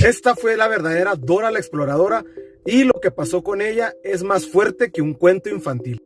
Esta fue la verdadera Dora la Exploradora y lo que pasó con ella es más fuerte que un cuento infantil.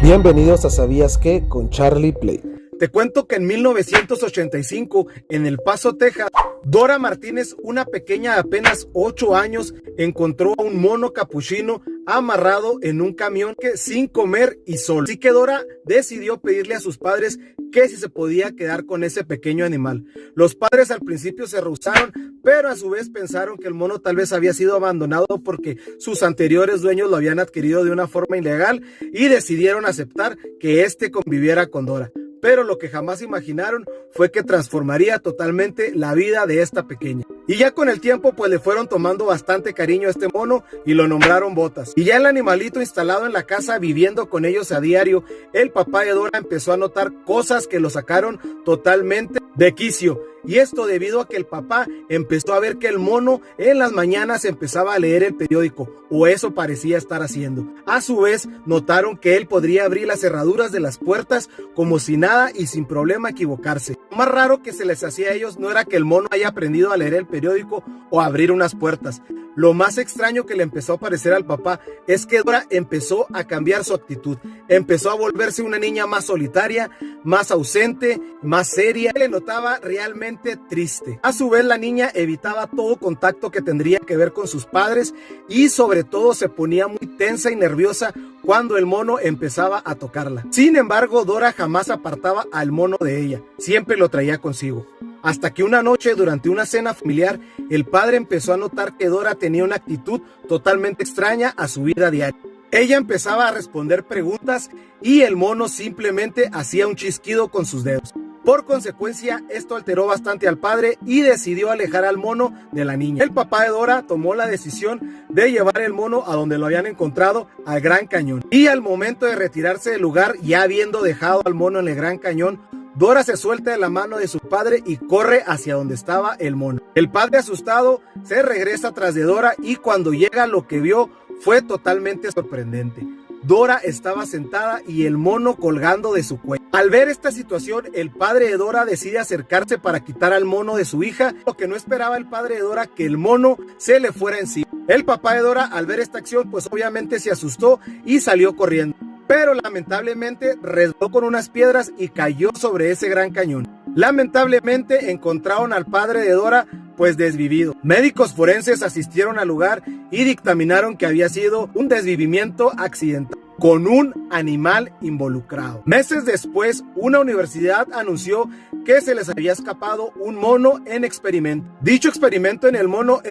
Bienvenidos a ¿Sabías qué? Con Charlie Play. Te cuento que en 1985, en El Paso, Texas, Dora Martínez, una pequeña de apenas 8 años, encontró a un mono capuchino amarrado en un camión sin comer y solo. Así que Dora decidió pedirle a sus padres que si se podía quedar con ese pequeño animal. Los padres al principio se rehusaron, pero a su vez pensaron que el mono tal vez había sido abandonado porque sus anteriores dueños lo habían adquirido de una forma ilegal y decidieron aceptar que éste conviviera con Dora. Pero lo que jamás imaginaron fue que transformaría totalmente la vida de esta pequeña. Y ya con el tiempo pues le fueron tomando bastante cariño a este mono y lo nombraron Botas. Y ya el animalito instalado en la casa viviendo con ellos a diario, el papá de Dora empezó a notar cosas que lo sacaron totalmente de quicio. Y esto debido a que el papá empezó a ver que el mono en las mañanas empezaba a leer el periódico, o eso parecía estar haciendo. A su vez, notaron que él podría abrir las cerraduras de las puertas como si nada y sin problema equivocarse. Lo más raro que se les hacía a ellos no era que el mono haya aprendido a leer el periódico o a abrir unas puertas. Lo más extraño que le empezó a parecer al papá es que Dora empezó a cambiar su actitud. Empezó a volverse una niña más solitaria, más ausente, más seria. Le notaba realmente triste. A su vez, la niña evitaba todo contacto que tendría que ver con sus padres y sobre todo se ponía muy tensa y nerviosa cuando el mono empezaba a tocarla. Sin embargo, Dora jamás apartaba al mono de ella. Siempre lo traía consigo. Hasta que una noche, durante una cena familiar, el padre empezó a notar que Dora tenía una actitud totalmente extraña a su vida diaria. Ella empezaba a responder preguntas y el mono simplemente hacía un chasquido con sus dedos. Por consecuencia, esto alteró bastante al padre y decidió alejar al mono de la niña. El papá de Dora tomó la decisión de llevar el mono a donde lo habían encontrado, al Gran Cañón. Y al momento de retirarse del lugar, ya habiendo dejado al mono en el Gran Cañón, Dora se suelta de la mano de su padre y corre hacia donde estaba el mono. El padre, asustado, se regresa tras de Dora y cuando llega lo que vio fue totalmente sorprendente. Dora estaba sentada y el mono colgando de su cuello. Al ver esta situación, el padre de Dora decide acercarse para quitar al mono de su hija, lo que no esperaba el padre de Dora que el mono se le fuera encima. El papá de Dora, al ver esta acción, pues obviamente se asustó y salió corriendo. Pero lamentablemente resbaló con unas piedras y cayó sobre ese gran cañón. Lamentablemente encontraron al padre de Dora pues desvivido. Médicos forenses asistieron al lugar y dictaminaron que había sido un desvivimiento accidental con un animal involucrado. Meses después, una universidad anunció que se les había escapado un mono en experimento. Dicho experimento en el mono